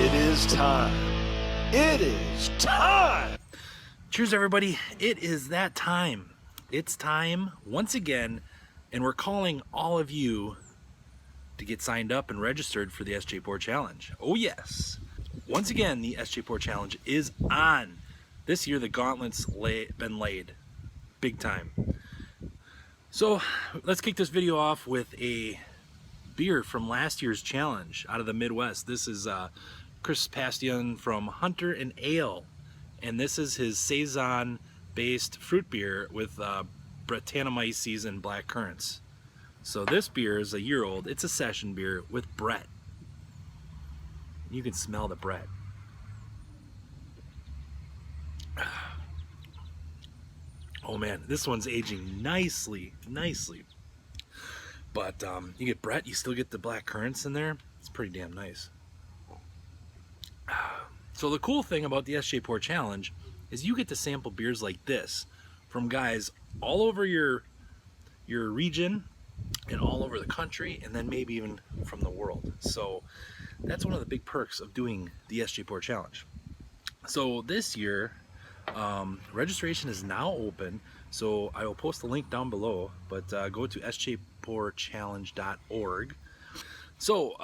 It is time. It is time. Cheers, everybody. It is that time. It's time once again, and we're calling all of you to get signed up and registered for the SJ Porr Challenge. Oh, yes. Once again, the SJ Porr Challenge is on. This year, the gauntlet's been laid. Big time. So, let's kick this video off with a beer from last year's challenge out of the Midwest. This is Chris Pastion from Hunter and Ale, and this is his Saison based fruit beer with Brettanomyces and black currants. So this beer is a year old. It's a session beer with Brett. You can smell the Brett. Oh man, this one's aging nicely. But you get Brett, you still get the black currants in there. It's pretty damn nice. So the cool thing about the SJ Porr Challenge is you get to sample beers like this from guys all over your region and all over the country, and then maybe even from the world. So that's one of the big perks of doing the SJ Porr Challenge. So this year, registration is now open, so I will post the link down below, but go to sjporrchallenge.org. So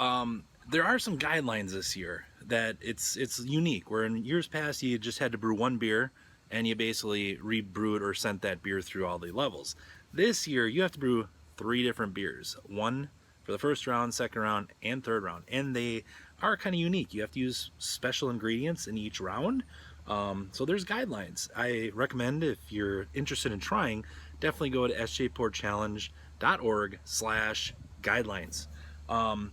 there are some guidelines this year that it's unique, where in years past you just had to brew one beer and you basically rebrewed or sent that beer through all the levels. This year you have to brew 3 different beers, one for the first round, second round, and third round, and they are kind of unique. You have to use special ingredients in each round. So there's guidelines. I recommend, if you're interested in trying, definitely go to sjporrchallenge.org/guidelines.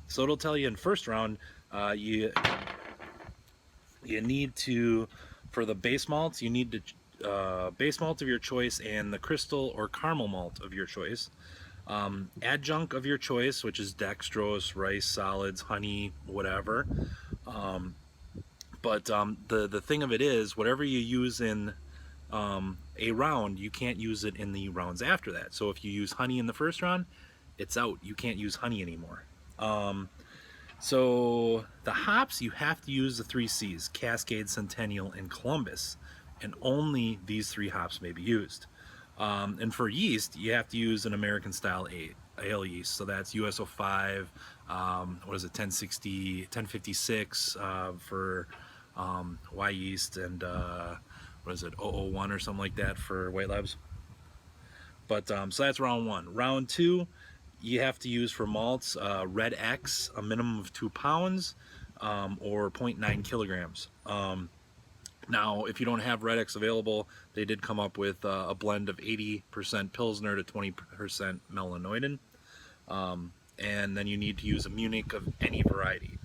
So it'll tell you in first round, you need to, for the base malts, you need to base malt of your choice and the crystal or caramel malt of your choice. Adjunct of your choice, which is dextrose, rice, solids, honey, whatever. But the thing of it is, whatever you use in a round, you can't use it in the rounds after that. So if you use honey in the first round, it's out. You can't use honey anymore. So the hops, you have to use the 3 C's, Cascade, Centennial, and Columbus. And only these 3 hops may be used. And for yeast, you have to use an American style ale yeast. So that's US-05, 1060, 1056 for Y yeast, and 001 or something like that for White Labs. But so that's round 1. Round 2, you have to use for malts Red X, a minimum of 2 pounds or 0.9 kilograms. Now, if you don't have Red X available, they did come up with a blend of 80% Pilsner to 20% Melanoidin. And then you need to use a Munich of any variety.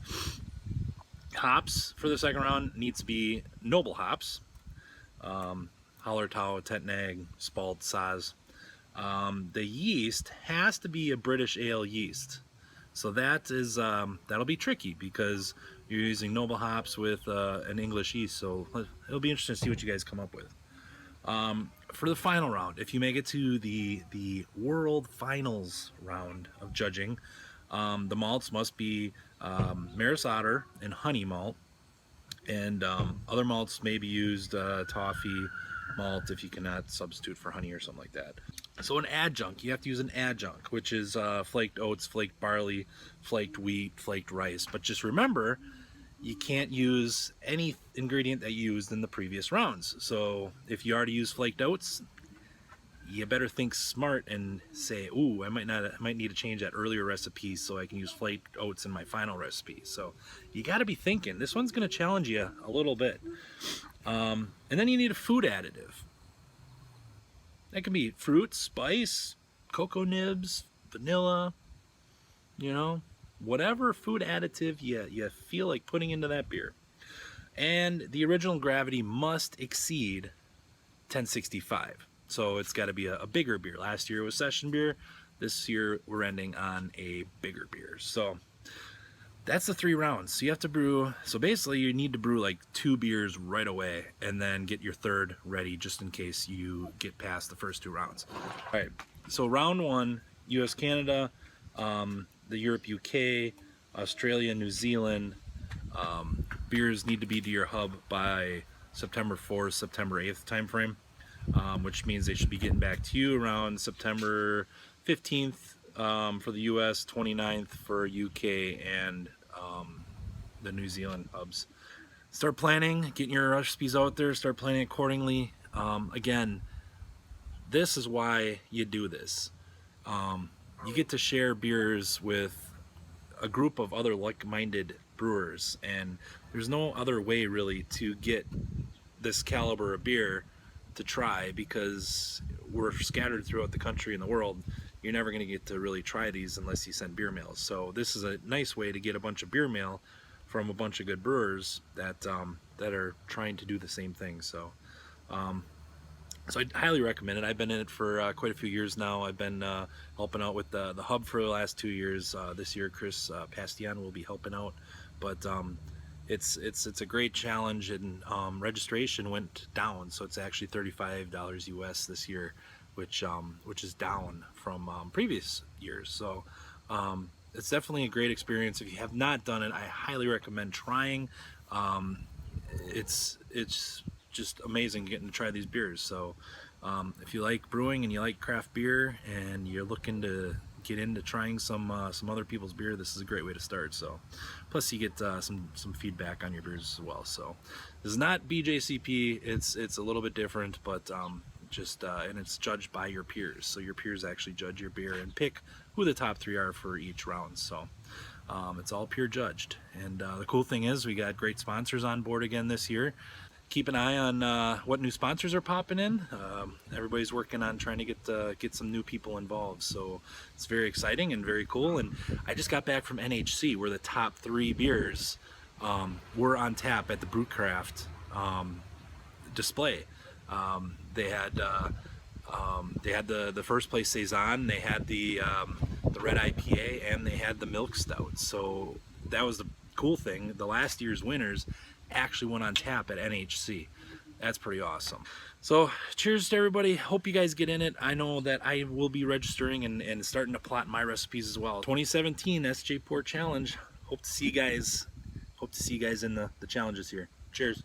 Hops for the second round needs to be noble hops. Hallertau, Tettnang, Spalt, Saz. The yeast has to be a British ale yeast. So that is that'll be tricky because you're using noble hops with an English yeast. So it'll be interesting to see what you guys come up with. For the final round, if you make it to the world finals round of judging, the malts must be Maris Otter and honey malt, and other malts may be used toffee malt if you cannot substitute for honey or something like that. So an adjunct, you have to use an adjunct, which is flaked oats, flaked barley, flaked wheat, flaked rice. But just remember, you can't use any ingredient that you used in the previous rounds. So if you already used flaked oats, you better think smart and say, ooh, I might need to change that earlier recipe so I can use flaked oats in my final recipe. So you got to be thinking. This one's going to challenge you a little bit. And then you need a food additive. That can be fruit, spice, cocoa nibs, vanilla, whatever food additive you feel like putting into that beer. And the original gravity must exceed 1065. So it's got to be a bigger beer. Last year it was session beer. This year we're ending on a bigger beer. So that's the 3 rounds. So you have to brew. So basically you need to brew like 2 beers right away and then get your third ready just in case you get past the first 2 rounds. All right. So round 1, US, Canada, the Europe, UK, Australia, New Zealand, beers need to be to your hub by September 4th, September 8th timeframe, which means they should be getting back to you around September 15th for the US, 29th for UK, and the New Zealand hubs. Start planning, getting your recipes out there, start planning accordingly. Again, this is why you do this. You get to share beers with a group of other like-minded brewers, and there's no other way really to get this caliber of beer to try, because we're scattered throughout the country and the world. You're never going to get to really try these unless you send beer mails. So this is a nice way to get a bunch of beer mail from a bunch of good brewers that that are trying to do the same thing. So so I highly recommend it. I've been in it for quite a few years now. I've been helping out with the hub for the last 2 years. This year, Chris Pastian will be helping out, but it's a great challenge, and registration went down, so it's actually $35 US this year, which is down from previous years. So it's definitely a great experience. If you have not done it, I highly recommend trying. It's just amazing getting to try these beers. So if you like brewing and you like craft beer and you're looking to get into trying some other people's beer, this is a great way to start. So plus you get some feedback on your beers as well. So this is not BJCP, it's a little bit different, but and it's judged by your peers. So your peers actually judge your beer and pick who the top 3 are for each round. So it's all peer judged. And the cool thing is we got great sponsors on board again this year. Keep an eye on what new sponsors are popping in. Everybody's working on trying to get some new people involved, so it's very exciting and very cool. And I just got back from NHC, where the top 3 beers were on tap at the Brewcraft display. They had the first place saison, they had the red IPA, and they had the milk stout. So that was the cool thing. The last year's winners actually went on tap at NHC. That's pretty awesome. So cheers to everybody. Hope you guys get in it. I know that I will be registering and starting to plot my recipes as well. 2017 SJ Porr challenge. Hope to see you guys in the challenges here. Cheers.